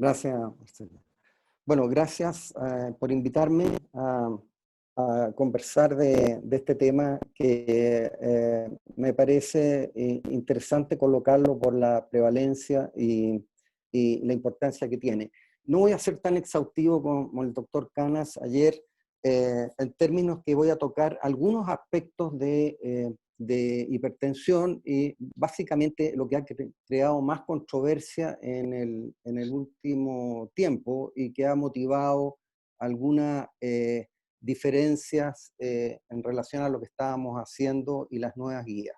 Gracias, Marcela. Bueno, gracias por invitarme a conversar de este tema que me parece interesante colocarlo por la prevalencia y la importancia que tiene. No voy a ser tan exhaustivo como el doctor Canas ayer, en términos que voy a tocar algunos aspectos de hipertensión y básicamente lo que ha creado más controversia en el último tiempo y que ha motivado algunas diferencias en relación a lo que estábamos haciendo y las nuevas guías.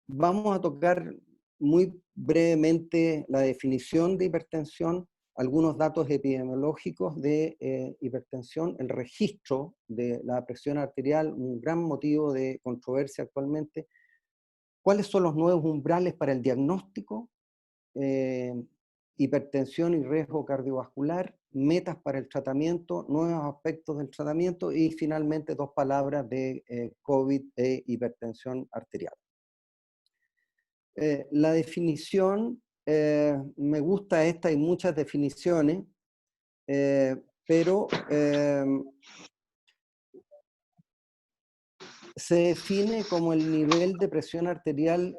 Vamos a tocar muy brevemente la definición de hipertensión, algunos datos epidemiológicos de hipertensión, el registro de la presión arterial, un gran motivo de controversia actualmente, cuáles son los nuevos umbrales para el diagnóstico, hipertensión y riesgo cardiovascular, metas para el tratamiento, nuevos aspectos del tratamiento y finalmente dos palabras de COVID e hipertensión arterial. La definición, me gusta esta, hay muchas definiciones, pero se define como el nivel de presión arterial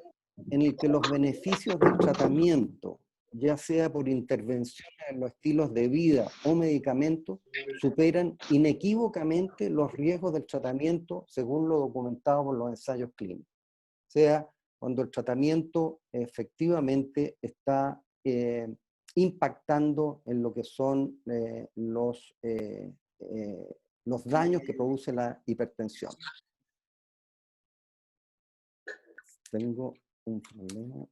en el que los beneficios del tratamiento, ya sea por intervenciones en los estilos de vida o medicamentos, superan inequívocamente los riesgos del tratamiento según lo documentado por los ensayos clínicos. O sea, cuando el tratamiento efectivamente está impactando en lo que son los daños que produce la hipertensión. Tengo un problema.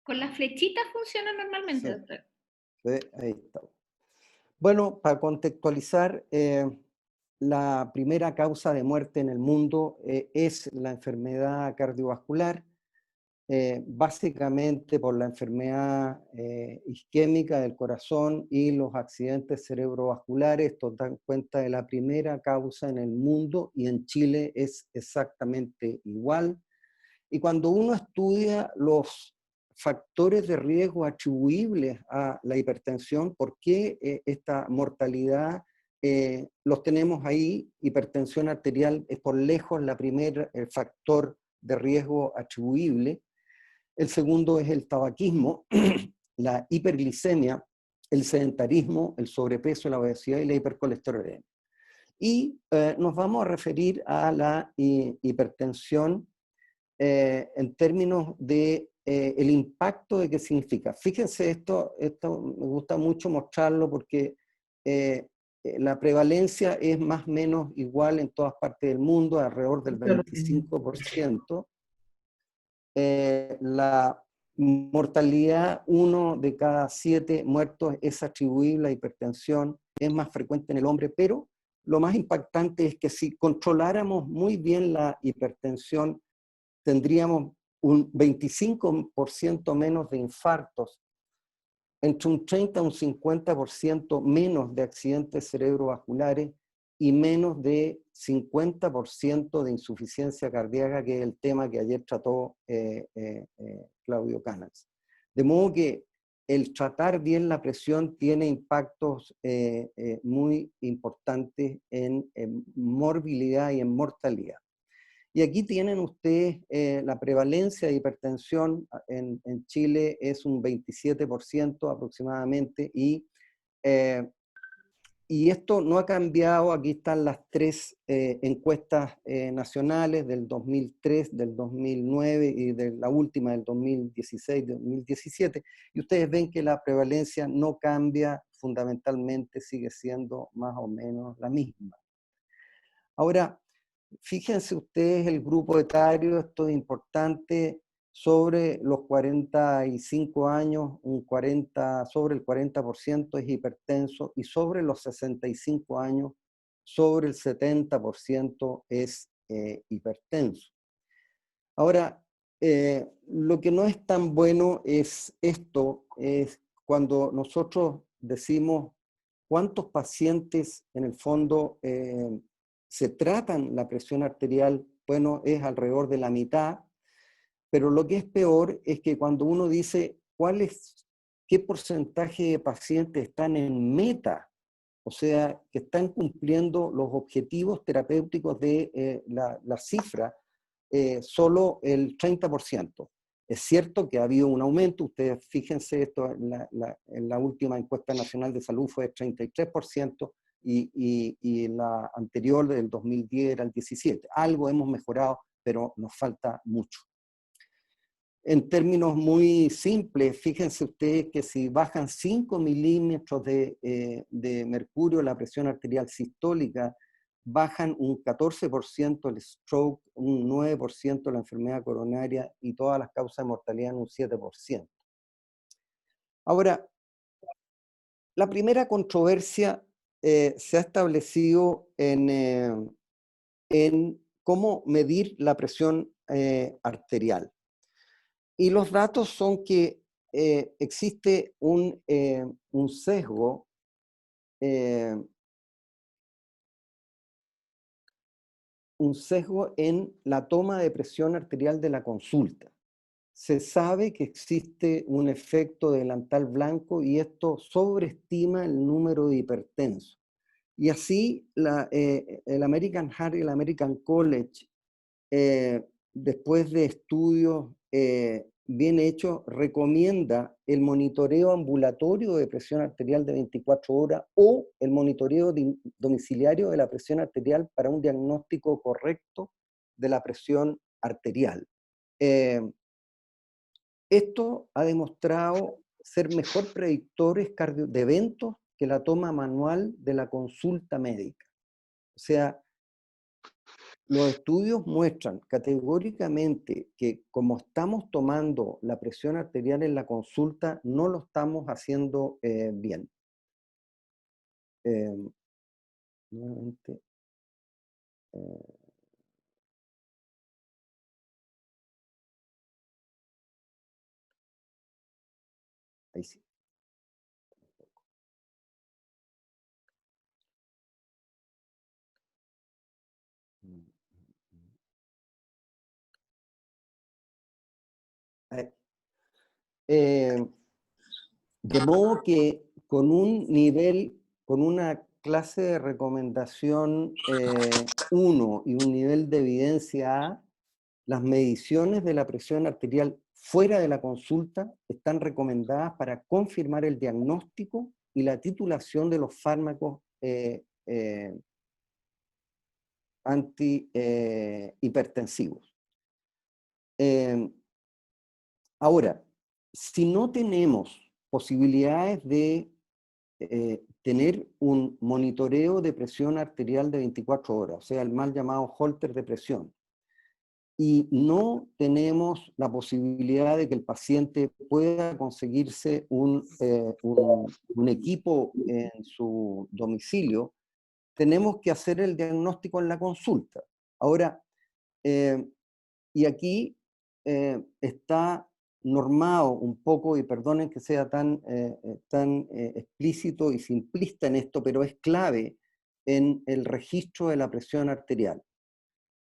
Con las flechitas funciona normalmente, Sí. doctor. Sí, ahí está. Bueno, para contextualizar, la primera causa de muerte en el mundo es la enfermedad cardiovascular, básicamente por la enfermedad isquémica del corazón y los accidentes cerebrovasculares. Esto da cuenta de la primera causa en el mundo y en Chile es exactamente igual. Y cuando uno estudia los factores de riesgo atribuibles a la hipertensión, ¿por qué esta mortalidad los tenemos ahí? Hipertensión arterial es por lejos el factor de riesgo atribuible. El segundo es el tabaquismo, la hiperglicemia, el sedentarismo, el sobrepeso, la obesidad y la hipercolesterolemia. Y nos vamos a referir a la hipertensión en términos de el impacto de qué significa. Fíjense, esto me gusta mucho mostrarlo porque la prevalencia es más o menos igual en todas partes del mundo, alrededor del 25%. La mortalidad, 1 de cada 7 muertos es atribuible a hipertensión, es más frecuente en el hombre, pero lo más impactante es que si controláramos muy bien la hipertensión, tendríamos un 25% menos de infartos, entre un 30 a un 50% menos de accidentes cerebrovasculares y menos de 50% de insuficiencia cardíaca, que es el tema que ayer trató Claudio Canas. De modo que el tratar bien la presión tiene impactos muy importantes en morbilidad y en mortalidad. Y aquí tienen ustedes la prevalencia de hipertensión en Chile es un 27% aproximadamente y esto no ha cambiado. Aquí están las 3 encuestas nacionales del 2003, del 2009 y de la última del 2016, 2017. Y ustedes ven que la prevalencia no cambia fundamentalmente, sigue siendo más o menos la misma. Ahora, fíjense ustedes el grupo etario, esto es importante, sobre los 45 años, sobre el 40% es hipertenso y sobre los 65 años, sobre el 70% es hipertenso. Ahora, Lo que no es tan bueno es esto, es cuando nosotros decimos cuántos pacientes en el fondo se tratan la presión arterial, bueno, es alrededor de la mitad, pero lo que es peor es que cuando uno dice qué porcentaje de pacientes están en meta, o sea, que están cumpliendo los objetivos terapéuticos de la cifra, solo el 30%. Es cierto que ha habido un aumento, ustedes fíjense, esto en la última encuesta nacional de salud fue el 33% y la anterior del 2010 era el 17%. Algo hemos mejorado, pero nos falta mucho. En términos muy simples, fíjense ustedes que si bajan 5 milímetros de mercurio la presión arterial sistólica, bajan un 14% el stroke, un 9% la enfermedad coronaria y todas las causas de mortalidad en un 7%. Ahora, la primera controversia se ha establecido en cómo medir la presión arterial. Y los datos son que existe un sesgo en la toma de presión arterial de la consulta. Se sabe que existe un efecto delantal blanco y esto sobreestima el número de hipertensos. Y así el American Heart y el American College, después de estudios bien hechos, recomienda el monitoreo ambulatorio de presión arterial de 24 horas o el monitoreo domiciliario de la presión arterial para un diagnóstico correcto de la presión arterial. Esto ha demostrado ser mejor predictores de eventos que la toma manual de la consulta médica. O sea, los estudios muestran categóricamente que como estamos tomando la presión arterial en la consulta, no lo estamos haciendo bien. Nuevamente. Ahí sí. De modo que con un nivel, con una clase de recomendación 1 y un nivel de evidencia A, las mediciones de la presión arterial fuera de la consulta están recomendadas para confirmar el diagnóstico y la titulación de los fármacos antihipertensivos. Ahora, si no tenemos posibilidades de tener un monitoreo de presión arterial de 24 horas, o sea, el mal llamado Holter de presión, y no tenemos la posibilidad de que el paciente pueda conseguirse un equipo en su domicilio, tenemos que hacer el diagnóstico en la consulta. Ahora, y aquí está normado un poco, y perdonen que sea tan explícito y simplista en esto, pero es clave en el registro de la presión arterial.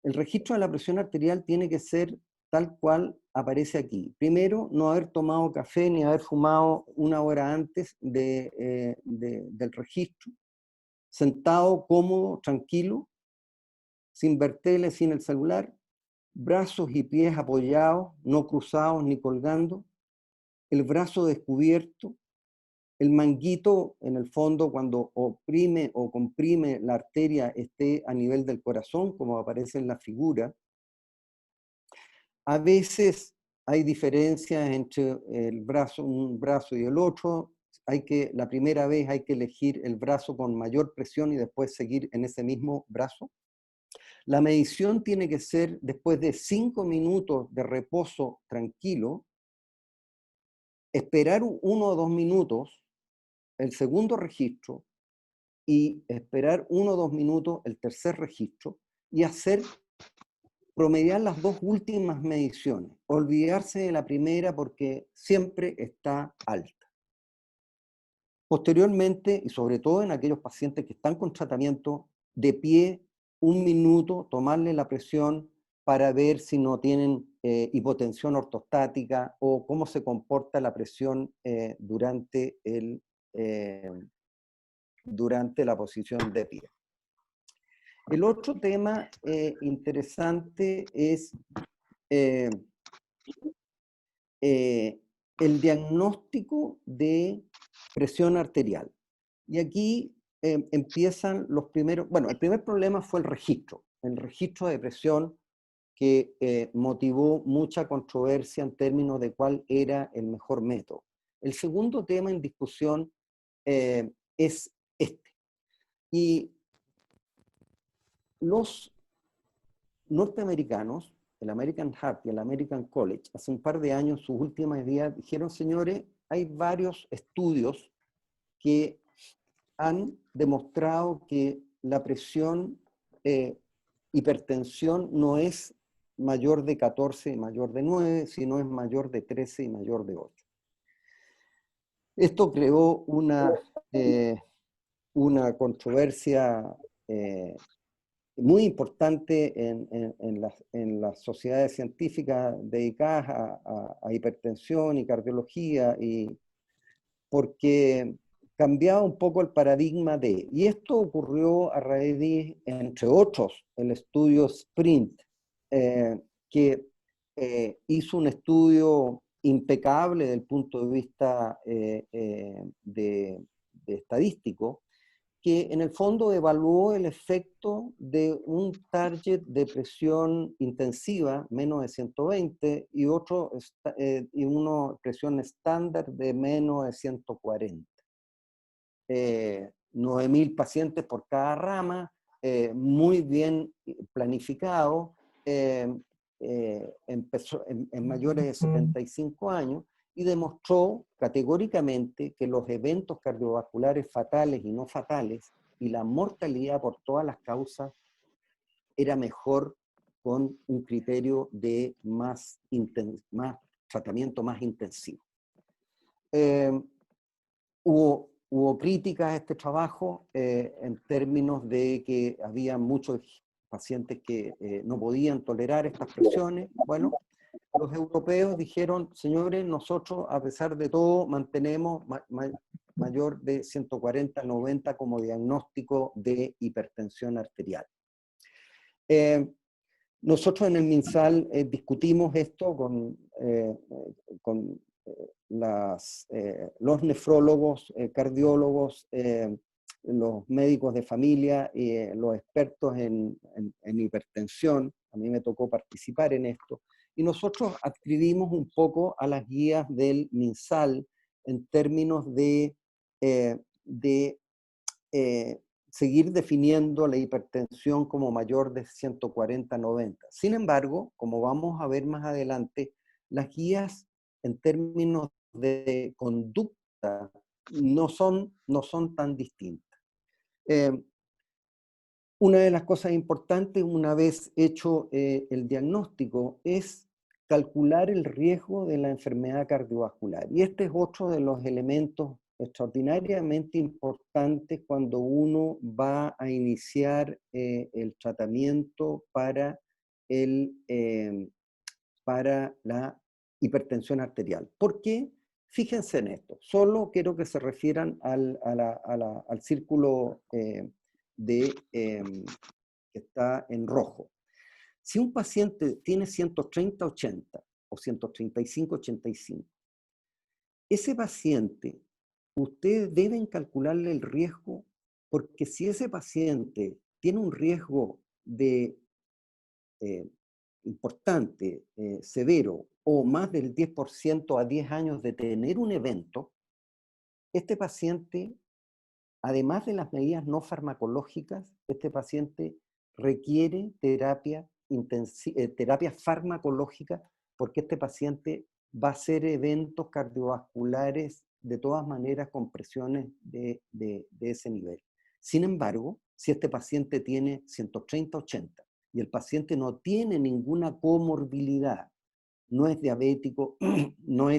El registro de la presión arterial tiene que ser tal cual aparece aquí. Primero, no haber tomado café ni haber fumado una hora antes del registro. Sentado, cómodo, tranquilo, sin ver tele, sin el celular. Brazos y pies apoyados, no cruzados ni colgando. El brazo descubierto. El manguito, en el fondo, cuando oprime o comprime la arteria, esté a nivel del corazón, como aparece en la figura. A veces hay diferencias entre un brazo y el otro. La primera vez hay que elegir el brazo con mayor presión y después seguir en ese mismo brazo. La medición tiene que ser después de 5 minutos de reposo tranquilo, esperar 1 o 2 minutos el segundo registro y esperar 1 o 2 minutos el tercer registro y hacer promediar las dos últimas mediciones, olvidarse de la primera porque siempre está alta. Posteriormente, y sobre todo en aquellos pacientes que están con tratamiento, de pie, 1 minuto, tomarle la presión para ver si no tienen hipotensión ortostática o cómo se comporta la presión durante la posición de pie. El otro tema interesante es el diagnóstico de presión arterial. Y aquí empiezan los primeros, bueno, el primer problema fue el registro de presión que motivó mucha controversia en términos de cuál era el mejor método. El segundo tema en discusión es este. Y los norteamericanos, el American Heart y el American College, hace un par de años, sus últimas días, dijeron, señores, hay varios estudios que han demostrado que la presión hipertensión no es mayor de 14 y mayor de 9, sino es mayor de 13 y mayor de 8. Esto creó una controversia muy importante en las sociedades científicas dedicadas a hipertensión y cardiología, y porque cambiaba un poco el paradigma y esto ocurrió a raíz de, entre otros, el estudio SPRINT, que hizo un estudio impecable desde el punto de vista de estadístico, que en el fondo evaluó el efecto de un target de presión intensiva, menos de 120, y una presión estándar de menos de 140. 9.000 pacientes por cada rama, muy bien planificado, empezó en mayores de 75 años, y demostró categóricamente que los eventos cardiovasculares fatales y no fatales y la mortalidad por todas las causas era mejor con un criterio de tratamiento más intensivo. Hubo críticas a este trabajo en términos de que había muchos pacientes que no podían tolerar estas presiones. Bueno, los europeos dijeron, señores, nosotros a pesar de todo mantenemos mayor de 140-90 como diagnóstico de hipertensión arterial. Nosotros en el MinSal discutimos esto con los nefrólogos, cardiólogos, los médicos de familia y los expertos en hipertensión. A mí me tocó participar en esto. Y nosotros adscribimos un poco a las guías del MinSal en términos de seguir definiendo la hipertensión como mayor de 140-90. Sin embargo, como vamos a ver más adelante, las guías en términos de conducta no son tan distintas. Una de las cosas importantes, una vez hecho el diagnóstico, es calcular el riesgo de la enfermedad cardiovascular. Y este es otro de los elementos extraordinariamente importantes cuando uno va a iniciar el tratamiento para la hipertensión arterial. ¿Por qué? Fíjense en esto. Solo quiero que se refieran al círculo que está en rojo. Si un paciente tiene 130-80 o 135-85, ese paciente, ustedes deben calcularle el riesgo, porque si ese paciente tiene un riesgo importante, severo, o más del 10% a 10 años de tener un evento, este paciente, además de las medidas no farmacológicas, este paciente requiere terapia farmacológica, porque este paciente va a hacer eventos cardiovasculares de todas maneras con presiones de ese nivel. Sin embargo, si este paciente tiene 130-80 y el paciente no tiene ninguna comorbilidad, no es diabético, no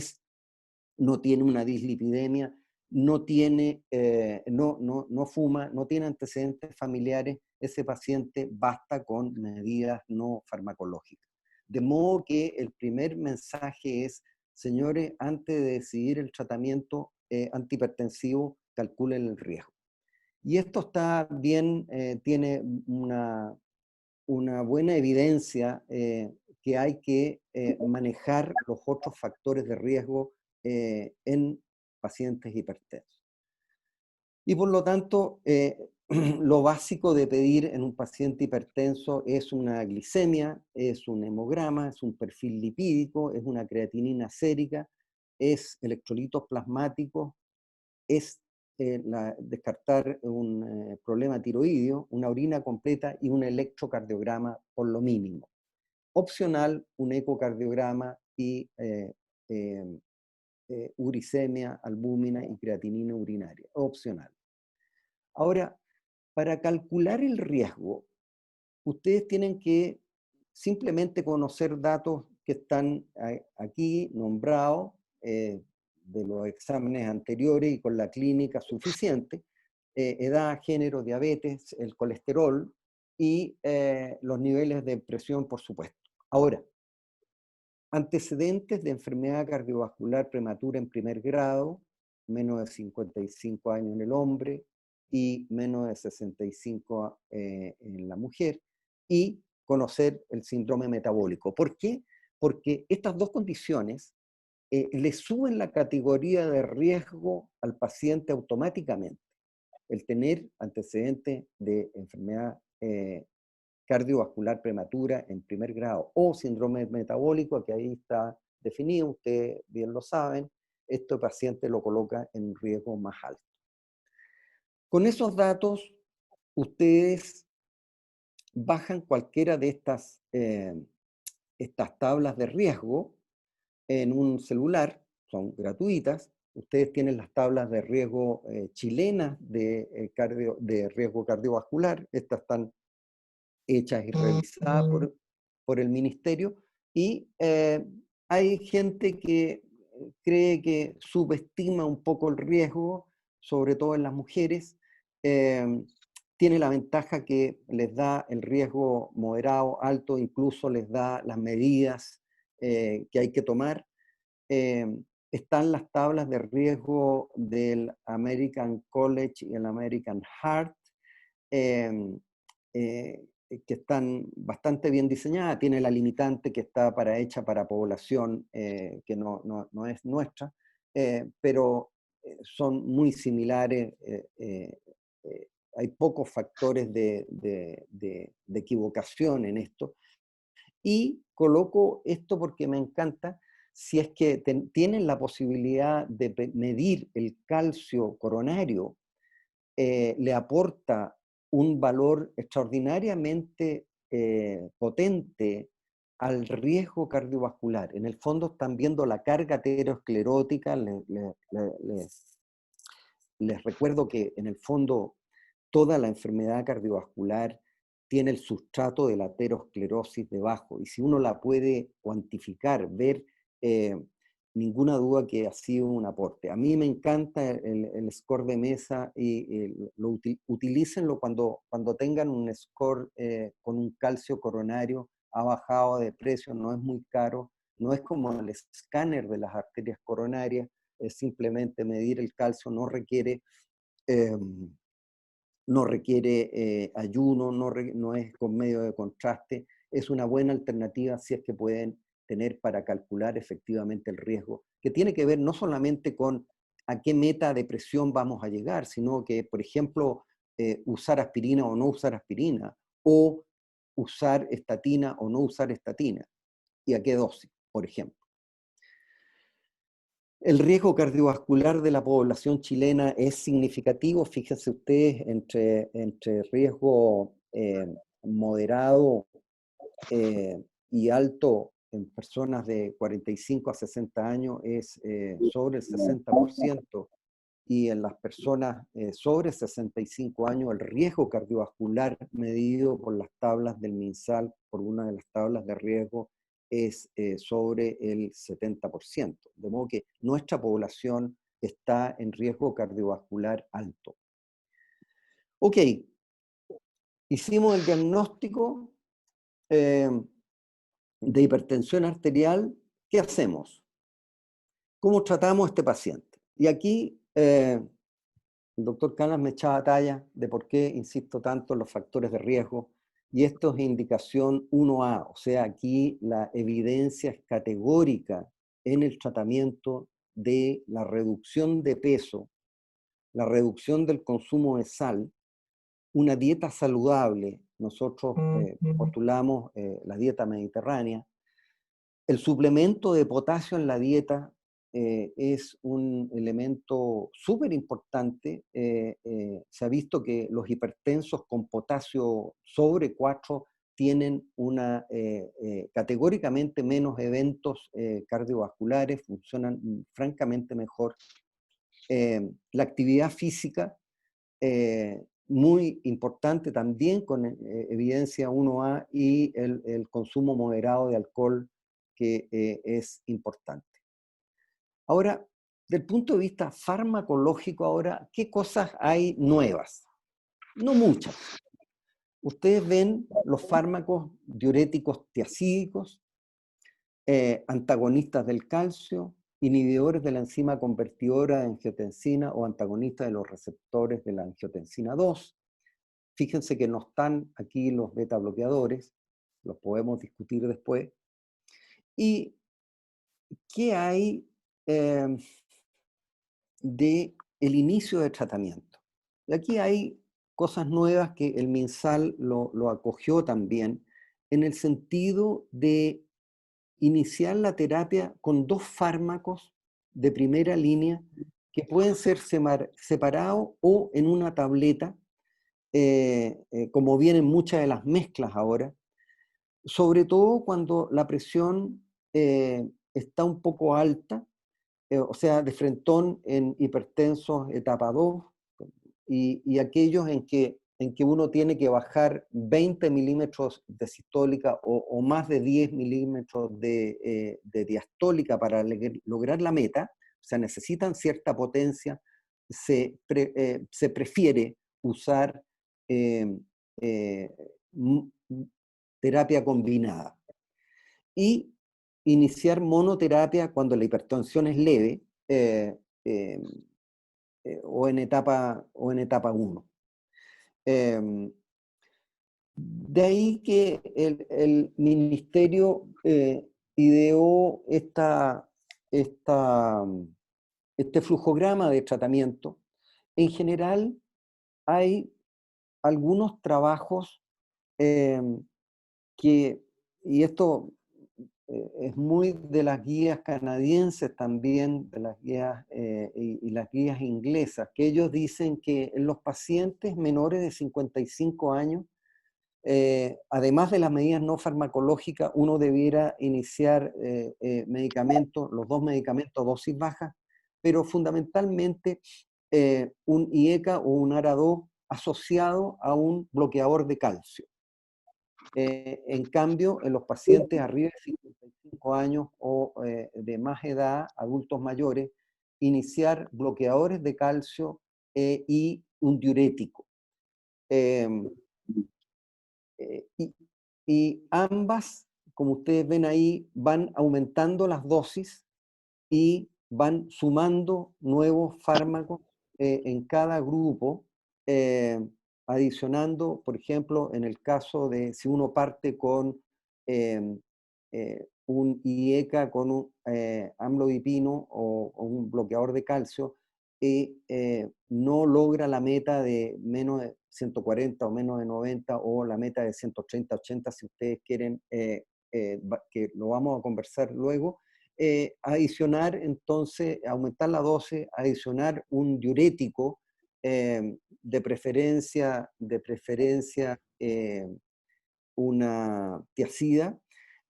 tiene una dislipidemia, no fuma, no tiene antecedentes familiares, ese paciente basta con medidas no farmacológicas. De modo que el primer mensaje es, señores, antes de decidir el tratamiento antihipertensivo, calculen el riesgo. Y esto está bien, tiene una buena evidencia que hay que manejar los otros factores de riesgo en pacientes hipertensos. Y por lo tanto, lo básico de pedir en un paciente hipertenso es una glicemia, es un hemograma, es un perfil lipídico, es una creatinina sérica, es electrolitos plasmáticos, es descartar un problema tiroideo, una orina completa y un electrocardiograma por lo mínimo. Opcional, un ecocardiograma y uricemia, albúmina y creatinina urinaria. Opcional. Ahora, para calcular el riesgo, ustedes tienen que simplemente conocer datos que están aquí nombrados, de los exámenes anteriores y con la clínica suficiente, edad, género, diabetes, el colesterol y los niveles de presión, por supuesto. Ahora, antecedentes de enfermedad cardiovascular prematura en primer grado, menos de 55 años en el hombre y menos de 65 en la mujer, y conocer el síndrome metabólico. ¿Por qué? Porque estas dos condiciones le suben la categoría de riesgo al paciente automáticamente. El tener antecedentes de enfermedad cardiovascular prematura en primer grado o síndrome metabólico, que ahí está definido, ustedes bien lo saben, este paciente lo coloca en un riesgo más alto. Con esos datos, ustedes bajan cualquiera de estas tablas de riesgo en un celular, son gratuitas. Ustedes tienen las tablas de riesgo chilenas de riesgo cardiovascular, estas están hechas y revisadas por el ministerio, y hay gente que cree que subestima un poco el riesgo, sobre todo en las mujeres. Tiene la ventaja que les da el riesgo moderado, alto, incluso les da las medidas que hay que tomar. Están las tablas de riesgo del American College y el American Heart, que están bastante bien diseñadas. Tiene la limitante que está hecha para población que no es nuestra, pero son muy similares. Hay pocos factores de equivocación en esto. Y coloco esto porque me encanta. Si es que tienen la posibilidad de medir el calcio coronario, le aporta un valor extraordinariamente potente al riesgo cardiovascular. En el fondo están viendo la carga aterosclerótica. Les recuerdo que en el fondo toda la enfermedad cardiovascular tiene el sustrato de la aterosclerosis debajo, y si uno la puede cuantificar, ver, ninguna duda que ha sido un aporte. A mí me encanta el score de mesa, y utilícenlo cuando tengan un score con un calcio coronario, ha bajado de precio, no es muy caro, no es como el escáner de las arterias coronarias, es simplemente medir el calcio, no requiere ayuno, no es con medio de contraste. Es una buena alternativa si es que pueden tener para calcular efectivamente el riesgo, que tiene que ver no solamente con a qué meta de presión vamos a llegar, sino que, por ejemplo, usar aspirina o no usar aspirina, o usar estatina o no usar estatina, y a qué dosis, por ejemplo. El riesgo cardiovascular de la población chilena es significativo. Fíjense ustedes, entre riesgo moderado y alto en personas de 45 a 60 años es sobre el 60%. y en las personas sobre 65 años el riesgo cardiovascular medido por las tablas del MinSal, por una de las tablas de riesgo, es sobre el 70%. De modo que nuestra población está en riesgo cardiovascular alto. Ok, hicimos el diagnóstico de hipertensión arterial. ¿Qué hacemos? ¿Cómo tratamos a este paciente? Y aquí el doctor Canas me echaba talla de por qué insisto tanto en los factores de riesgo, y esto es indicación 1A, o sea, aquí la evidencia es categórica en el tratamiento de la reducción de peso, la reducción del consumo de sal, una dieta saludable. Nosotros postulamos la dieta mediterránea. El suplemento de potasio en la dieta es un elemento súper importante. Se ha visto que los hipertensos con potasio sobre 4 tienen categóricamente menos eventos cardiovasculares, funcionan francamente mejor. La actividad física, muy importante también con evidencia 1A, y el consumo moderado de alcohol, que es importante. Ahora, del punto de vista farmacológico, ahora, ¿qué cosas hay nuevas? No muchas. Ustedes ven los fármacos diuréticos tiacídicos, antagonistas del calcio, inhibidores de la enzima convertidora de angiotensina o antagonistas de los receptores de la angiotensina 2. Fíjense que no están aquí los beta bloqueadores, los podemos discutir después. ¿Y qué hay de el inicio de tratamiento? Y aquí hay cosas nuevas que el MinSal lo acogió también, en el sentido de iniciar la terapia con 2 fármacos de primera línea que pueden ser separados o en una tableta, como vienen muchas de las mezclas ahora, sobre todo cuando la presión está un poco alta, o sea, de frentón en hipertensos etapa 2, y aquellos en que uno tiene que bajar 20 milímetros de sistólica o más de 10 milímetros de diastólica para lograr la meta, o sea, necesitan cierta potencia. Se prefiere usar eh, eh, terapia combinada y iniciar monoterapia cuando la hipertensión es leve, eh, o en etapa 1. De ahí que el ministerio ideó este flujograma de tratamiento. En general hay algunos trabajos y esto es muy de las guías canadienses también, de las guías y las guías inglesas, que ellos dicen que en los pacientes menores de 55 años, además de las medidas no farmacológicas, uno debiera iniciar medicamentos, los 2 medicamentos dosis bajas, pero fundamentalmente un IECA o un ARA2 asociado a un bloqueador de calcio. En cambio, en los pacientes arriba de 55 años o de más edad, adultos mayores, iniciar bloqueadores de calcio y un diurético. Y ambas, como ustedes ven ahí, van aumentando las dosis y van sumando nuevos fármacos en cada grupo, adicionando, por ejemplo, en el caso de si uno parte con un IECA con un amlodipino o un bloqueador de calcio, y no logra la meta de menos de 140 o menos de 90 o la meta de 130, 80 si ustedes quieren, que lo vamos a conversar luego. Adicionar entonces, aumentar la dosis, adicionar un diurético, de preferencia una tiacida,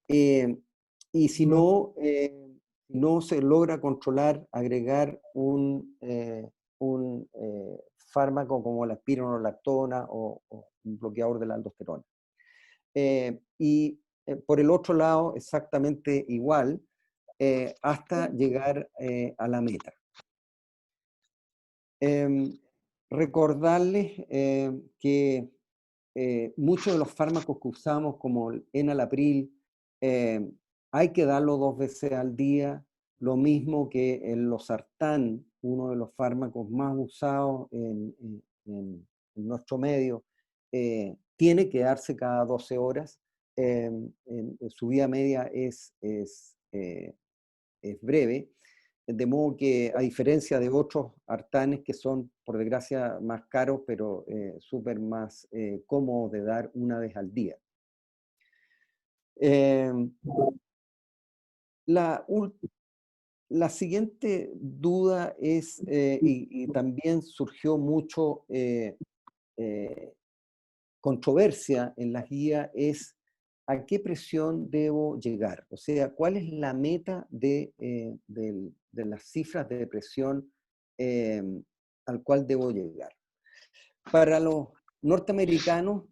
y si no se logra controlar, agregar un fármaco como la espironolactona o un bloqueador de la aldosterona. Por el otro lado, exactamente igual, hasta llegar a la meta. Recordarles que muchos de los fármacos que usamos, como el enalapril, hay que darlo 2 veces al día, lo mismo que el losartán, uno de los fármacos más usados en nuestro medio, tiene que darse cada 12 horas. Su vida media es breve, de modo que a diferencia de otros artanes que son, por desgracia, más caros, pero súper más cómodos de dar una vez al día. La siguiente duda es, y también surgió mucho controversia en las guías, es a qué presión debo llegar. O sea, cuál es la meta de las cifras de presión al cual debo llegar. Para los norteamericanos,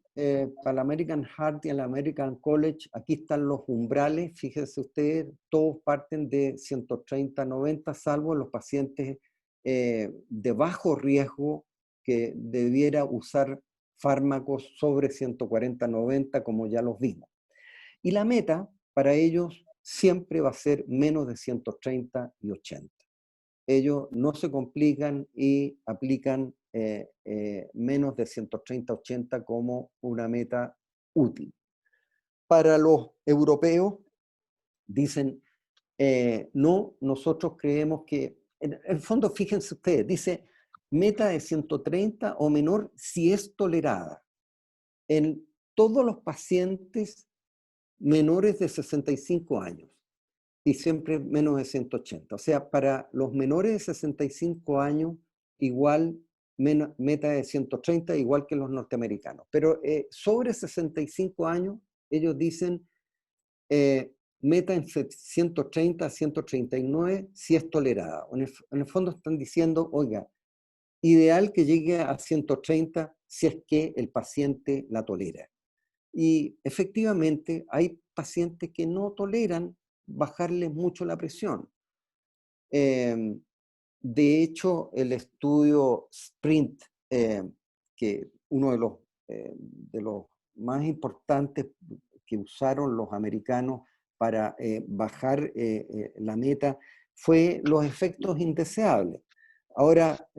para la American Heart y la American College, aquí están los umbrales. Fíjense ustedes, todos parten de 130-90, salvo los pacientes de bajo riesgo que debiera usar fármacos sobre 140-90, como ya los vimos. Y la meta para ellos siempre va a ser menos de 130 y 80. Ellos no se complican y aplican menos de 130-80 como una meta útil. Para los europeos, dicen, no, nosotros creemos que, en el fondo, fíjense ustedes, dice meta de 130 o menor si es tolerada en todos los pacientes menores de 65 años y siempre menos de 180. O sea, para los menores de 65 años, igual meta de 130, igual que los norteamericanos. Pero sobre 65 años, ellos dicen meta en 130 a 139 si es tolerada. En el fondo están diciendo, oiga, ideal que llegue a 130 si es que el paciente la tolera. Y efectivamente hay pacientes que no toleran bajarles mucho la presión. De hecho, el estudio SPRINT, que uno de los más importantes que usaron los americanos para bajar la meta, fue los efectos indeseables. Ahora,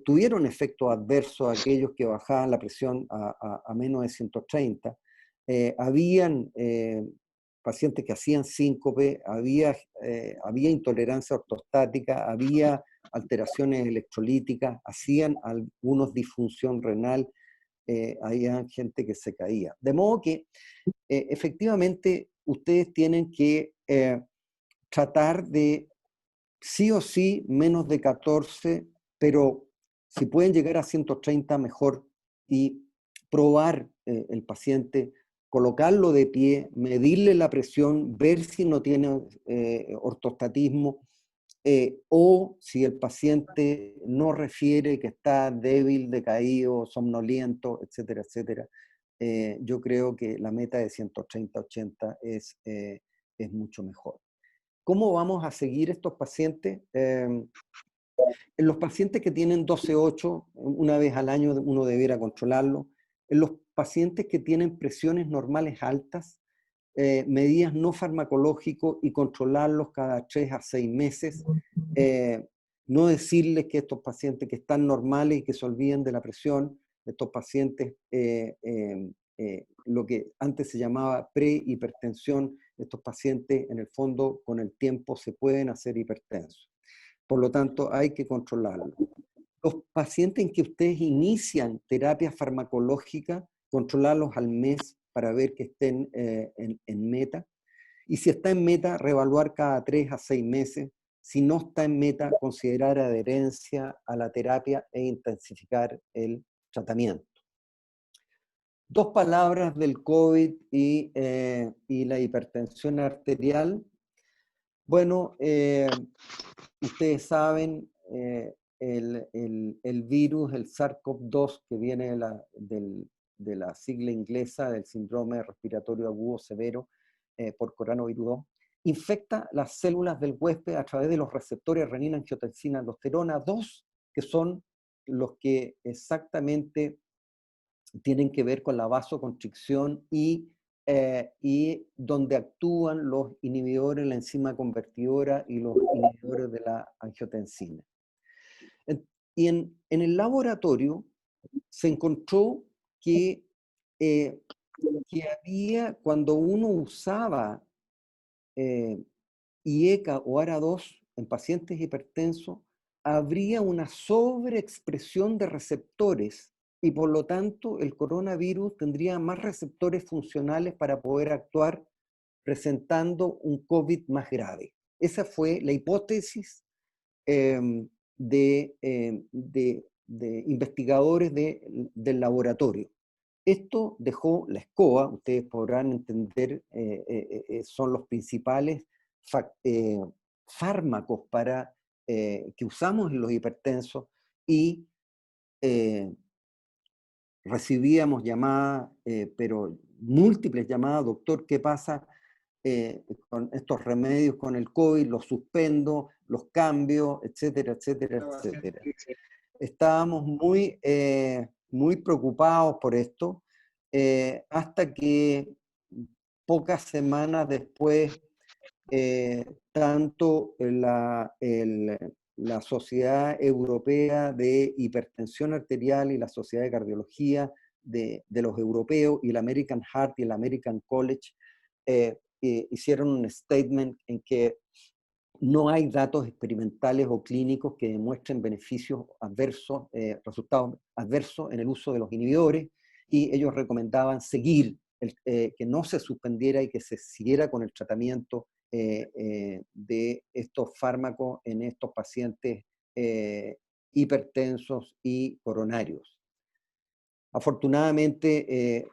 tuvieron efectos adversos aquellos que bajaban la presión a menos de 130. Habían pacientes que hacían síncope, había intolerancia ortostática, había alteraciones electrolíticas, hacían algunos disfunción renal, había gente que se caía. De modo que efectivamente ustedes tienen que tratar de sí o sí menos de 14, pero si pueden llegar a 130 mejor, y probar el paciente, colocarlo de pie, medirle la presión, ver si no tiene ortostatismo, o si el paciente no refiere que está débil, decaído, somnoliento, etcétera, etcétera. Yo creo que la meta de 130-80 es mucho mejor. ¿Cómo vamos a seguir estos pacientes? En los pacientes que tienen 12-8, una vez al año uno debiera controlarlo. En los pacientes que tienen presiones normales altas, medidas no farmacológicos y controlarlos cada 3 a 6 meses. No decirles que estos pacientes que están normales y que se olviden de la presión, estos pacientes, lo que antes se llamaba prehipertensión, estos pacientes en el fondo con el tiempo se pueden hacer hipertensos. Por lo tanto, hay que controlarlo. Los pacientes en que ustedes inician terapia farmacológica, controlarlos al mes para ver que estén en meta. Y si está en meta, reevaluar cada 3 a 6 meses. Si no está en meta, considerar adherencia a la terapia e intensificar el tratamiento. 2 palabras del COVID y la hipertensión arterial. Bueno, ustedes saben, el virus, el SARS-CoV-2, que viene de la sigla inglesa del síndrome respiratorio agudo severo por coronavirus 2, infecta las células del huésped a través de los receptores renina, angiotensina, aldosterona 2, que son los que exactamente tienen que ver con la vasoconstricción y donde actúan los inhibidores de la enzima convertidora y los inhibidores de la angiotensina. Y en el laboratorio se encontró que, que había, cuando uno usaba IECA o ARA2 en pacientes hipertensos, habría una sobreexpresión de receptores y por lo tanto el coronavirus tendría más receptores funcionales para poder actuar presentando un COVID más grave. Esa fue la hipótesis de investigadores del laboratorio. Esto dejó la SCOA, ustedes podrán entender, son los principales fármacos que usamos en los hipertensos y recibíamos llamadas, pero múltiples llamadas, doctor, ¿qué pasa con estos remedios con el COVID? Los suspendo, los cambio, etcétera, etcétera, etcétera. Estábamos muy preocupados por esto, hasta que pocas semanas después, tanto la Sociedad Europea de Hipertensión Arterial y la Sociedad de Cardiología de los europeos y el American Heart y el American College hicieron un statement en que no hay datos experimentales o clínicos que demuestren beneficios adversos, resultados adversos en el uso de los inhibidores, y ellos recomendaban seguir, que no se suspendiera y que se siguiera con el tratamiento de estos fármacos en estos pacientes hipertensos y coronarios. Afortunadamente,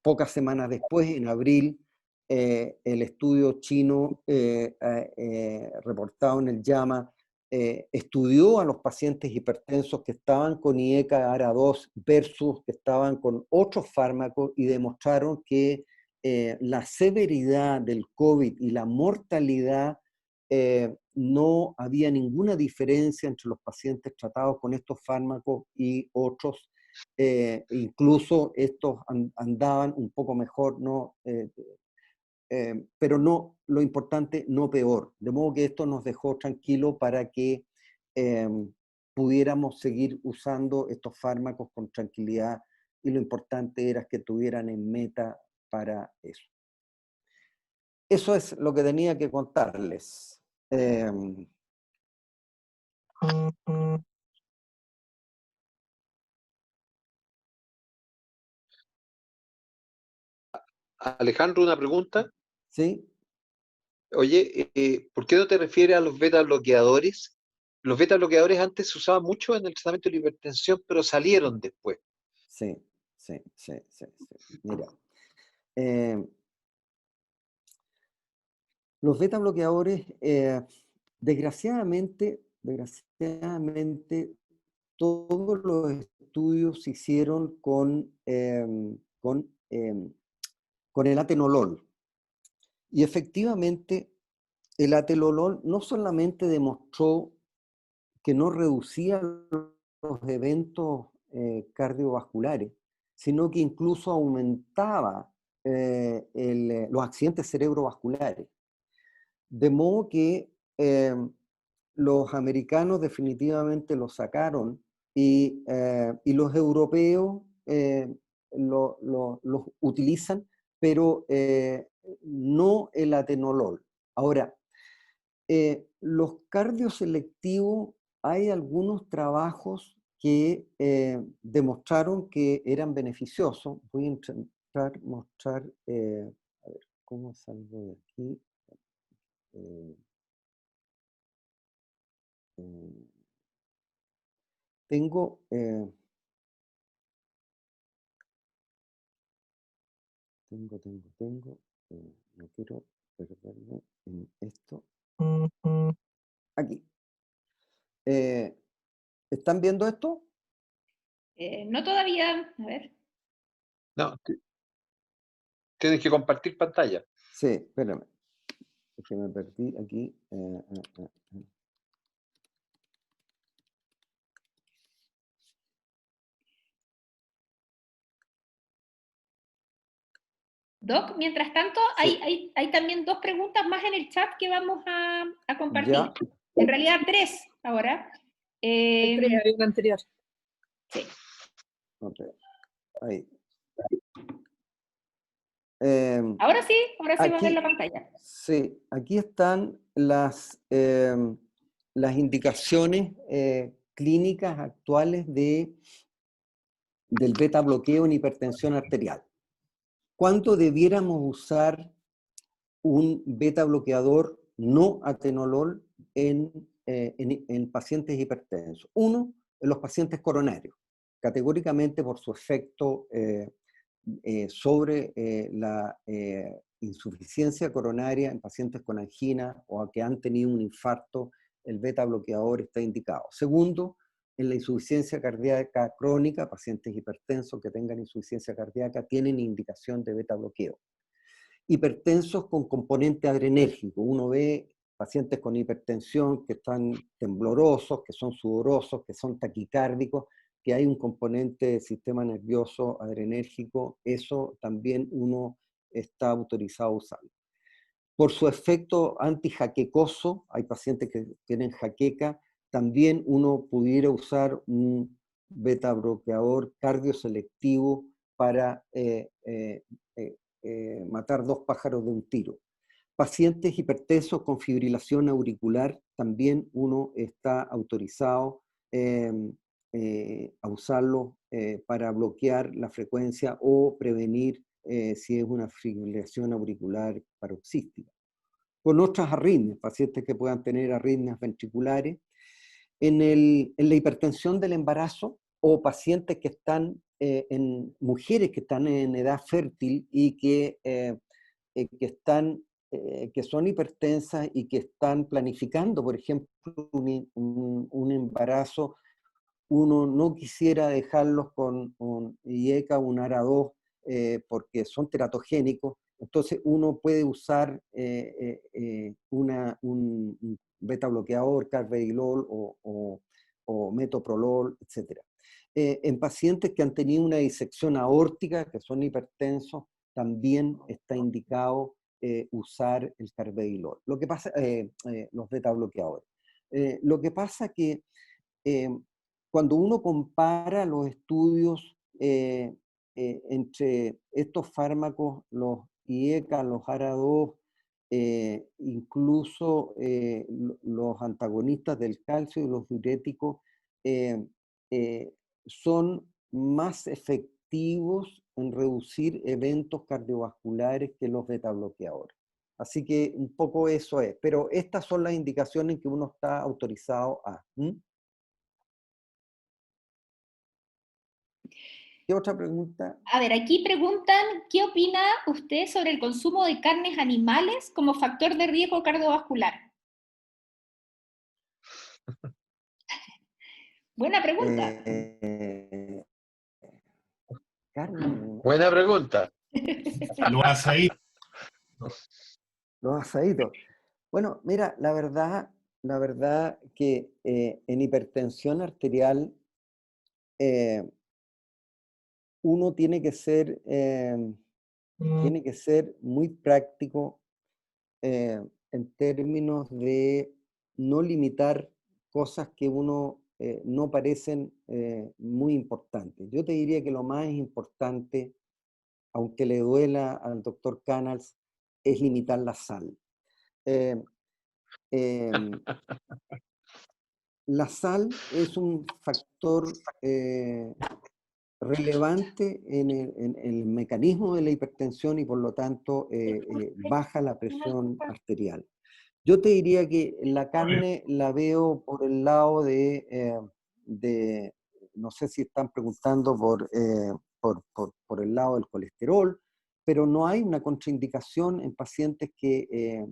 pocas semanas después, en abril, el estudio chino reportado en el JAMA estudió a los pacientes hipertensos que estaban con IECA ARA2 versus que estaban con otros fármacos y demostraron que la severidad del COVID y la mortalidad no había ninguna diferencia entre los pacientes tratados con estos fármacos y otros. Incluso estos andaban un poco mejor, ¿no? Pero no, lo importante, no peor. De modo que esto nos dejó tranquilos para que pudiéramos seguir usando estos fármacos con tranquilidad, y lo importante era que tuvieran en meta para eso. Eso es lo que tenía que contarles. Alejandro, una pregunta. ¿Sí? Oye, ¿por qué no te refieres a los beta bloqueadores? Los beta bloqueadores antes se usaban mucho en el tratamiento de la hipertensión, pero salieron después. Sí, sí, sí, sí, sí. Mira, los beta bloqueadores, desgraciadamente, todos los estudios se hicieron con el atenolol. Y efectivamente, el atenolol no solamente demostró que no reducía los eventos cardiovasculares, sino que incluso aumentaba los accidentes cerebrovasculares. De modo que los americanos definitivamente lo sacaron y los europeos los utilizan, pero no el atenolol. Ahora, los cardioselectivos, hay algunos trabajos que demostraron que eran beneficiosos. Voy a intentar mostrar, a ver, ¿cómo salgo de aquí? Eh, eh, tengo, no quiero perderme en esto. Aquí. ¿Están viendo esto? No todavía, a ver. No, tienes que compartir pantalla. Sí, espérame. Es que me perdí aquí. Doc, mientras tanto, Sí. hay también 2 preguntas más en el chat que vamos a compartir. Ya. En realidad 3 ahora. Hay 3, hay una anterior. Sí. Ok. Ahí. Ahora sí va a ver Aquí, la pantalla. sí, aquí están las indicaciones clínicas actuales del beta bloqueo en hipertensión arterial. ¿Cuándo debiéramos usar un beta bloqueador no atenolol en pacientes hipertensos? Uno, en los pacientes coronarios, categóricamente por su efecto sobre la insuficiencia coronaria en pacientes con angina o que han tenido un infarto, el beta bloqueador está indicado. Segundo, en la insuficiencia cardíaca crónica, pacientes hipertensos que tengan insuficiencia cardíaca tienen indicación de beta bloqueo. Hipertensos con componente adrenérgico. Uno ve pacientes con hipertensión que están temblorosos, que son sudorosos, que son taquicárdicos, que hay un componente del sistema nervioso adrenérgico, eso también uno está autorizado a usarlo. Por su efecto antijaquecoso, hay pacientes que tienen jaqueca, también uno pudiera usar un beta bloqueador cardioselectivo para matar 2 pájaros de un tiro. Pacientes hipertensos con fibrilación auricular, también uno está autorizado a usarlo para bloquear la frecuencia o prevenir si es una fibrilación auricular paroxística. Con otras arritmias, pacientes que puedan tener arritmias ventriculares, en la hipertensión del embarazo o pacientes que están en mujeres que están en edad fértil y que son hipertensas y que están planificando, por ejemplo, un embarazo, uno no quisiera dejarlos con un IECA, un ARA2, porque son teratogénicos, entonces uno puede usar un beta bloqueador, carvedilol o metoprolol, etc. En pacientes que han tenido una disección aórtica, que son hipertensos, también está indicado usar el carvedilol. Lo que pasa, los beta bloqueadores. Lo que pasa que cuando uno compara los estudios entre estos fármacos, los IECA, los ARA2, incluso los antagonistas del calcio y los diuréticos, eh, eh, son más efectivos en reducir eventos cardiovasculares que los beta bloqueadores. Así que un poco eso es, pero estas son las indicaciones que uno está autorizado a. ¿Qué otra pregunta? A ver, aquí preguntan, ¿qué opina usted sobre el consumo de carnes animales como factor de riesgo cardiovascular? Buena pregunta. Carne. Buena pregunta. Los asaditos. Los asaditos. Bueno, mira, la verdad que en hipertensión arterial uno tiene que ser muy práctico en términos de no limitar cosas que uno no parecen muy importantes. Yo te diría que lo más importante, aunque le duela al doctor Canals, es limitar la sal. La sal es un factor relevante en el mecanismo de la hipertensión y por lo tanto baja la presión arterial. Yo te diría que la carne la veo por el lado no sé si están preguntando por el lado del colesterol, pero no hay una contraindicación en pacientes que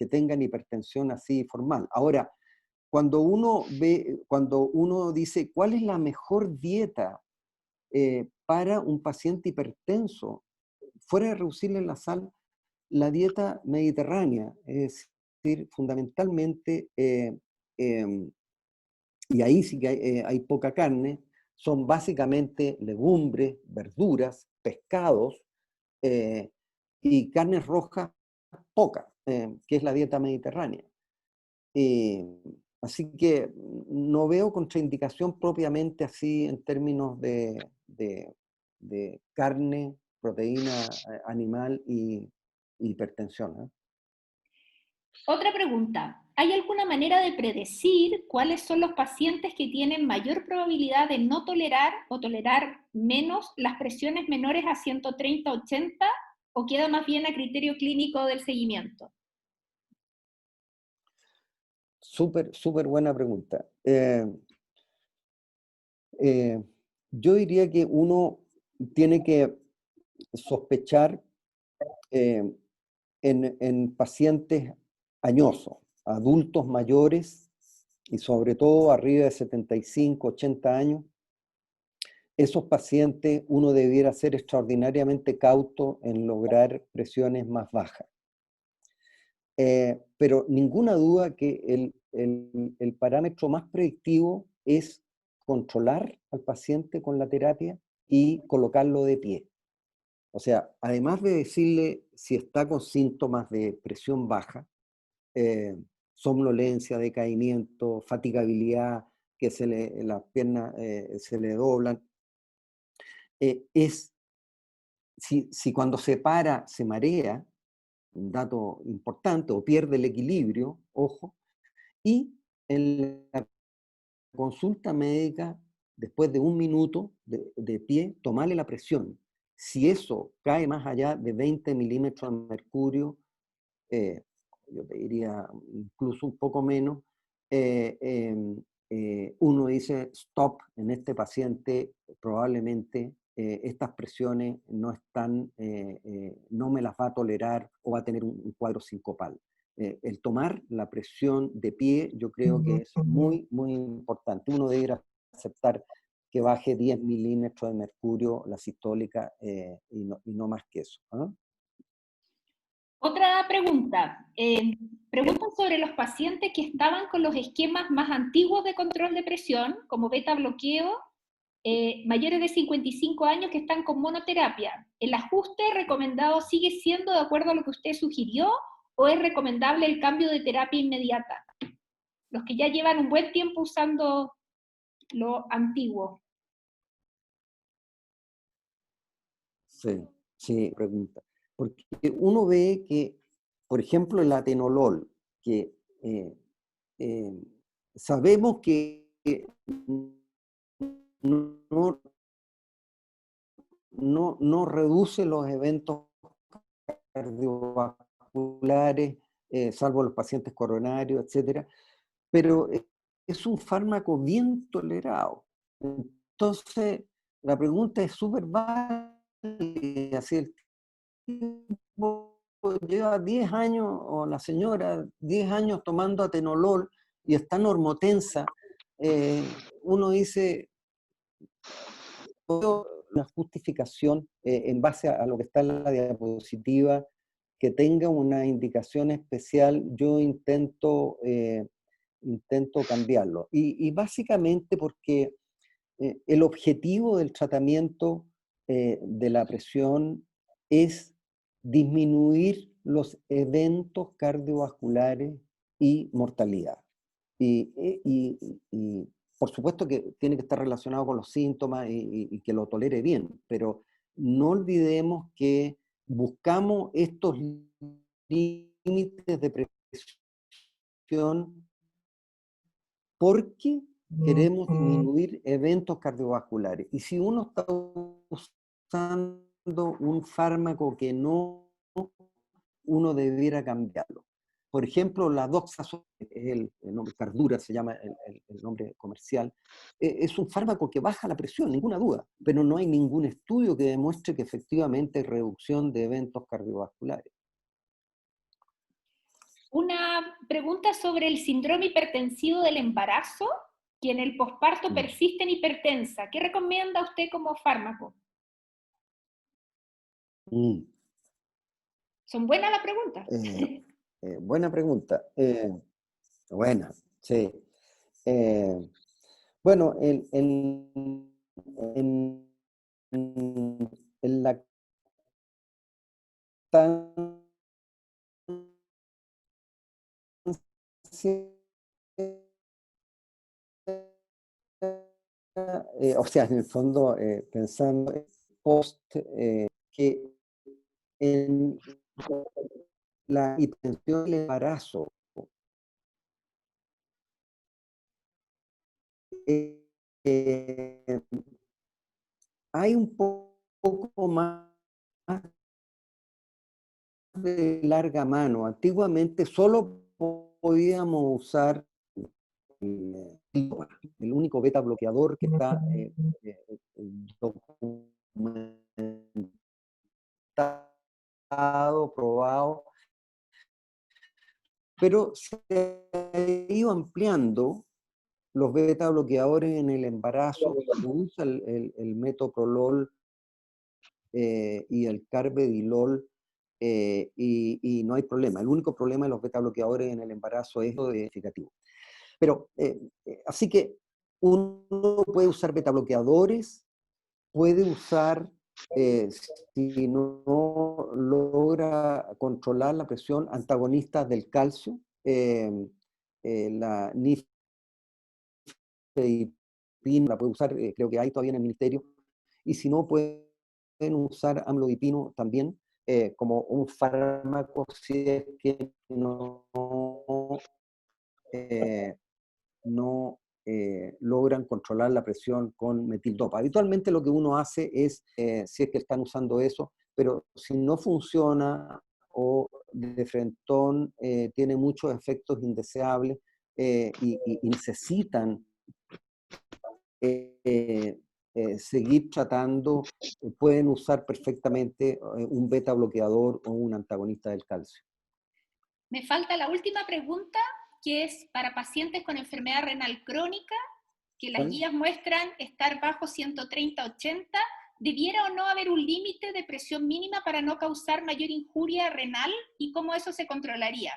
tengan hipertensión así formal. Ahora, cuando uno dice cuál es la mejor dieta para un paciente hipertenso, fuera de reducirle la sal, la dieta mediterránea, es decir, fundamentalmente, y ahí sí que hay poca carne, son básicamente legumbres, verduras, pescados y carnes rojas pocas, que es la dieta mediterránea. Así que no veo contraindicación propiamente así en términos de carne, proteína animal y hipertensión, ¿eh? Otra pregunta. ¿Hay alguna manera de predecir cuáles son los pacientes que tienen mayor probabilidad de no tolerar o tolerar menos las presiones menores a 130/80 o queda más bien a criterio clínico del seguimiento? Súper buena pregunta. Yo diría que uno tiene que sospechar en pacientes añosos, adultos mayores y sobre todo arriba de 75, 80 años. Esos pacientes uno debiera ser extraordinariamente cauto en lograr presiones más bajas. Pero ninguna duda que el parámetro más predictivo es controlar al paciente con la terapia y colocarlo de pie. O sea, además de decirle si está con síntomas de presión baja, somnolencia, decaimiento, fatigabilidad, que las piernas se le doblan, si cuando se para se marea, un dato importante, o pierde el equilibrio, ojo, y en la consulta médica, después de 1 minuto de pie, tomarle la presión. Si eso cae más allá de 20 milímetros de mercurio, yo te diría incluso un poco menos, uno dice stop en este paciente, probablemente estas presiones no me las va a tolerar o va a tener un cuadro sincopal. El tomar la presión de pie yo creo que es muy importante. Uno debe aceptar que baje 10 milímetros de mercurio la sistólica y no más que eso, ¿eh? Otra pregunta. Preguntan sobre los pacientes que estaban con los esquemas más antiguos de control de presión, como beta bloqueo, mayores de 55 años que están con monoterapia. ¿El ajuste recomendado sigue siendo de acuerdo a lo que usted sugirió o es recomendable el cambio de terapia inmediata? Los que ya llevan un buen tiempo usando lo antiguo. Sí, pregunta. Porque uno ve que, por ejemplo, el atenolol, que sabemos que no reduce los eventos cardiovasculares, salvo los pacientes coronarios, etcétera, pero es un fármaco bien tolerado. Entonces, la pregunta es súper válida. Si el tipo lleva 10 años, o la señora 10 años tomando atenolol y está normotensa, uno dice, una justificación en base a lo que está en la diapositiva, que tenga una indicación especial, yo intento cambiarlo. Y básicamente porque el objetivo del tratamiento de la presión es disminuir los eventos cardiovasculares y mortalidad. Y por supuesto que tiene que estar relacionado con los síntomas y que lo tolere bien, pero no olvidemos que buscamos estos límites de presión porque queremos disminuir eventos cardiovasculares. Y si uno está usando un fármaco que no, uno debiera cambiarlo. Por ejemplo, la doxazona, es el nombre, Cardura se llama el nombre comercial, es un fármaco que baja la presión, ninguna duda, pero no hay ningún estudio que demuestre que efectivamente hay reducción de eventos cardiovasculares. Una pregunta sobre el síndrome hipertensivo del embarazo, que en el posparto persiste en hipertensa. ¿Qué recomienda usted como fármaco? ¿Son buenas las preguntas? Buena pregunta. Buena, sí. Bueno, en la o sea, en el fondo, pensando en post, que en la hipertensión del embarazo eh, hay un poco más de larga mano. Antiguamente solo podíamos usar el único beta bloqueador que está documentado, probado, pero se ha ido ampliando los beta bloqueadores en el embarazo. Se usa el metoprolol y el carvedilol y no hay problema. El único problema de los beta bloqueadores en el embarazo es lo significativo. Pero, así que uno puede usar beta bloqueadores, puede usar, si no logra controlar la presión, antagonistas del calcio, la nifedipina la puede usar, creo que hay todavía en el ministerio, y si no, pueden usar amlodipino también como un fármaco si es que no logran controlar la presión con metildopa. Habitualmente lo que uno hace es, si es que están usando eso, pero si no funciona o de frentón tiene muchos efectos indeseables y necesitan seguir tratando, pueden usar perfectamente un beta bloqueador o un antagonista del calcio. Me falta la última pregunta, que es para pacientes con enfermedad renal crónica, que las guías muestran estar bajo 130/80. ¿Debiera o no haber un límite de presión mínima para no causar mayor injuria renal y cómo eso se controlaría?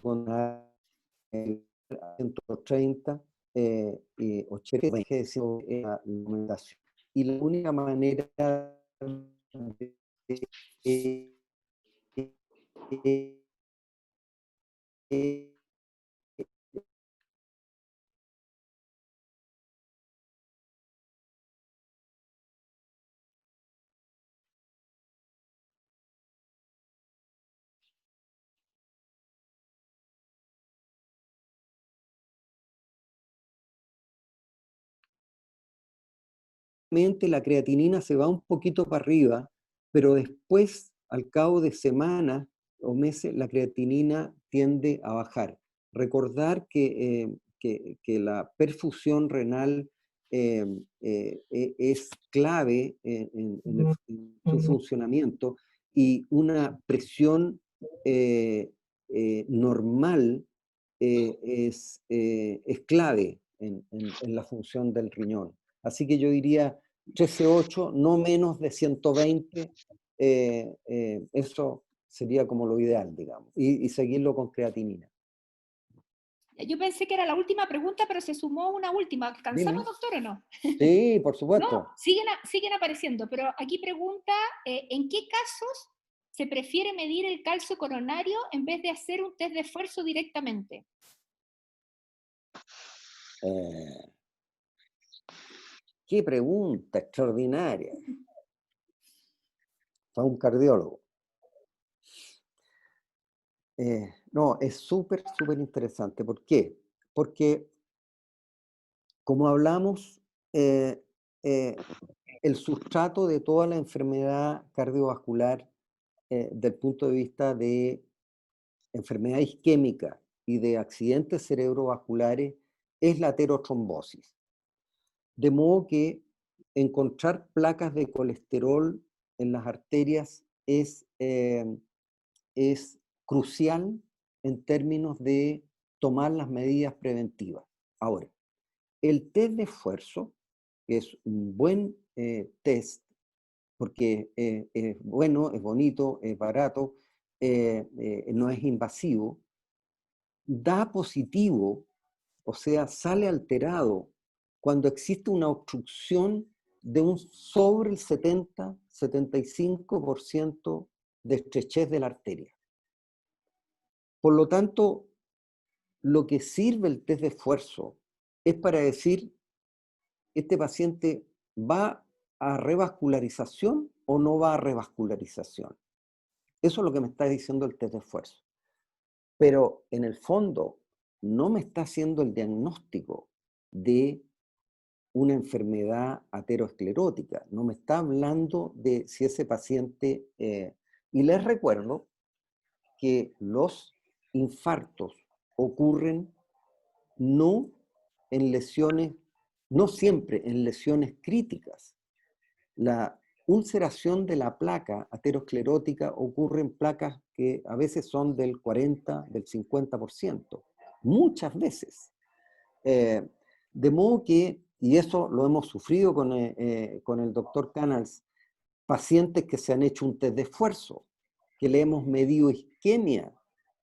Con el 130 y 80 la recomendación. Y la única manera de la creatinina se va un poquito para arriba, pero después, al cabo de semanas o meses, la creatinina tiende a bajar. Recordar que la perfusión renal es clave en su funcionamiento y una presión normal es clave en la función del riñón. Así que yo diría 13,8, no menos de 120, eso sería como lo ideal, digamos, y seguirlo con creatinina. Yo pensé que era la última pregunta, pero se sumó una última. ¿Alcanzamos, Dime. doctor, o no? Sí, por supuesto. No, siguen apareciendo, pero aquí pregunta, ¿en qué casos se prefiere medir el calcio coronario en vez de hacer un test de esfuerzo directamente? Qué pregunta extraordinaria. Para un cardiólogo. No, es súper, súper interesante. ¿Por qué? Porque, como hablamos, el sustrato de toda la enfermedad cardiovascular del punto de vista de enfermedad isquémica y de accidentes cerebrovasculares es la aterotrombosis. De modo que encontrar placas de colesterol en las arterias es crucial en términos de tomar las medidas preventivas. Ahora, el test de esfuerzo, que es un buen test, porque es bueno, es bonito, es barato, no es invasivo, da positivo, o sea, sale alterado cuando existe una obstrucción de un sobre el 70-75% de estrechez de la arteria. Por lo tanto, lo que sirve el test de esfuerzo es para decir, ¿este paciente va a revascularización o no va a revascularización? Eso es lo que me está diciendo el test de esfuerzo. Pero en el fondo no me está haciendo el diagnóstico de una enfermedad aterosclerótica, no me está hablando de si ese paciente... y les recuerdo que los infartos ocurren no en lesiones, no siempre en lesiones críticas. La ulceración de la placa aterosclerótica ocurre en placas que a veces son del 40, del 50%, muchas veces. De modo que, y eso lo hemos sufrido con el doctor Canals, pacientes que se han hecho un test de esfuerzo, que le hemos medido isquemia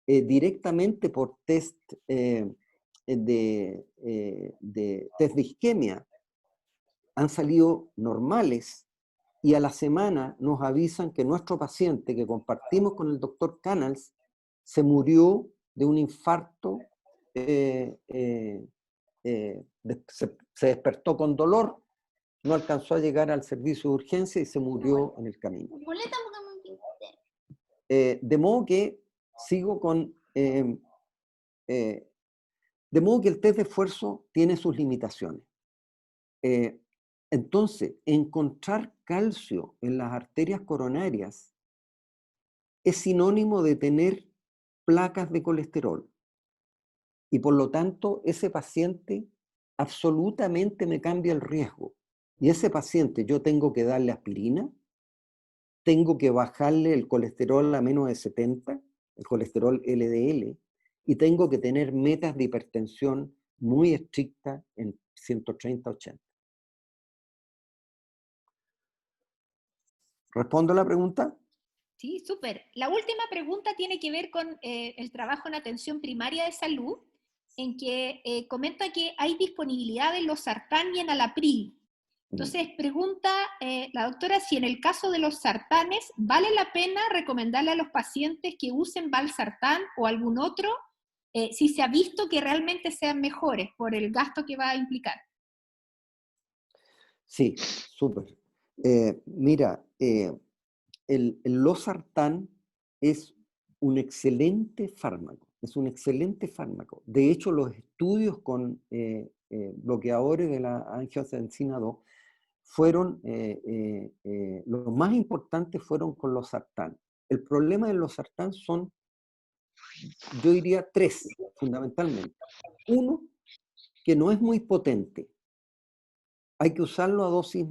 directamente por test de test de isquemia, han salido normales y a la semana nos avisan que nuestro paciente que compartimos con el doctor Canals se murió de un infarto, se despertó con dolor, no alcanzó a llegar al servicio de urgencia y se murió en el camino. De modo que sigo con... de modo que el test de esfuerzo tiene sus limitaciones. Entonces, encontrar calcio en las arterias coronarias es sinónimo de tener placas de colesterol. Y por lo tanto, ese paciente absolutamente me cambia el riesgo. Y ese paciente yo tengo que darle aspirina, tengo que bajarle el colesterol a menos de 70, el colesterol LDL, y tengo que tener metas de hipertensión muy estrictas en 130-80. ¿Respondo a la pregunta? Sí, súper. La última pregunta tiene que ver con el trabajo en atención primaria de salud, en que comenta que hay disponibilidad en losartán y en alapril. Entonces, pregunta la doctora si en el caso de los sartanes, ¿vale la pena recomendarle a los pacientes que usen valsartán o algún otro, si se ha visto que realmente sean mejores por el gasto que va a implicar? Sí, súper. Mira, el losartán es un excelente fármaco, es un excelente fármaco. De hecho, los estudios con bloqueadores de la angiotensina 2 fueron, los más importantes fueron con losartán. El problema de losartán son, yo diría, tres, fundamentalmente. Uno, que no es muy potente. Hay que usarlo a dosis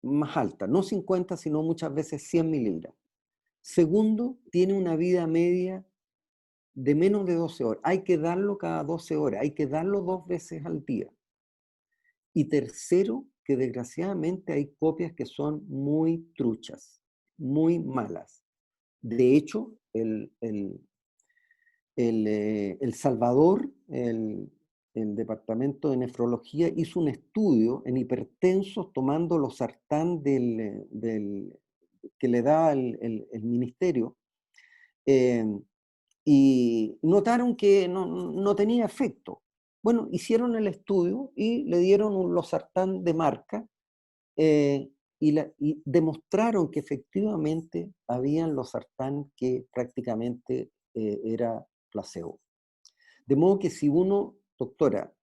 más alta, no 50, sino muchas veces 100 miligramos. Segundo, tiene una vida media de menos de 12 horas. Hay que darlo cada 12 horas, hay que darlo 2 veces al día. Y tercero, que desgraciadamente hay copias que son muy truchas, muy malas. De hecho, El Salvador, el departamento de nefrología, hizo un estudio en hipertensos tomando losartán que le da el ministerio, y notaron que no tenía efecto. Bueno, hicieron el estudio y le dieron un losartán de marca, y demostraron que efectivamente habían losartán que prácticamente era placebo. De modo que si uno, doctora,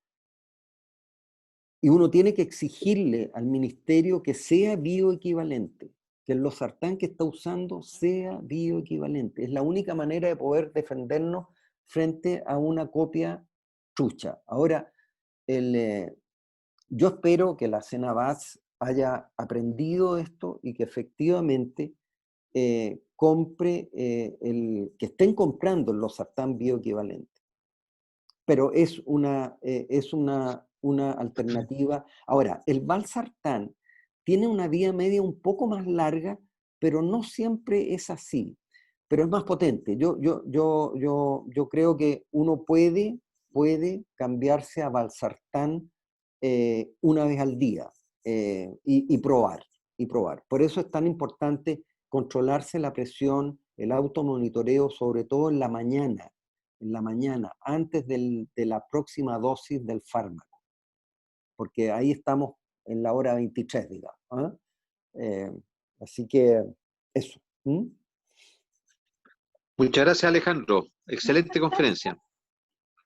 y uno tiene que exigirle al ministerio que sea bioequivalente, que el losartán que está usando sea bioequivalente. Es la única manera de poder defendernos frente a una copia trucha. Ahora, yo espero que la Cenabats haya aprendido esto y que efectivamente que estén comprando el losartán bioequivalente. Pero es una alternativa. Ahora, el valsartán tiene una vía media un poco más larga, pero no siempre es así. Pero es más potente. Yo creo que uno puede cambiarse a valsartán una vez al día y probar. Por eso es tan importante controlarse la presión, el automonitoreo, sobre todo en la mañana, antes de la próxima dosis del fármaco, porque ahí estamos en la hora 23, digamos. Así que eso. Muchas gracias, Alejandro. Excelente conferencia.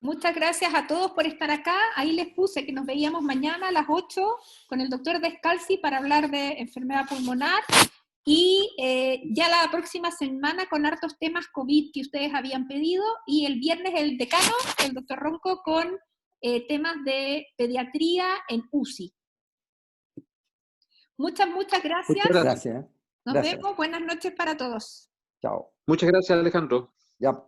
Muchas gracias a todos por estar acá. Ahí les puse que nos veíamos mañana a las 8 con el doctor Descalzi para hablar de enfermedad pulmonar y ya la próxima semana con hartos temas COVID que ustedes habían pedido y el viernes el decano, el doctor Ronco, con temas de pediatría en UCI. Muchas gracias. Muchas gracias. Nos vemos. Buenas noches para todos. Chao. Muchas gracias, Alejandro. Ya.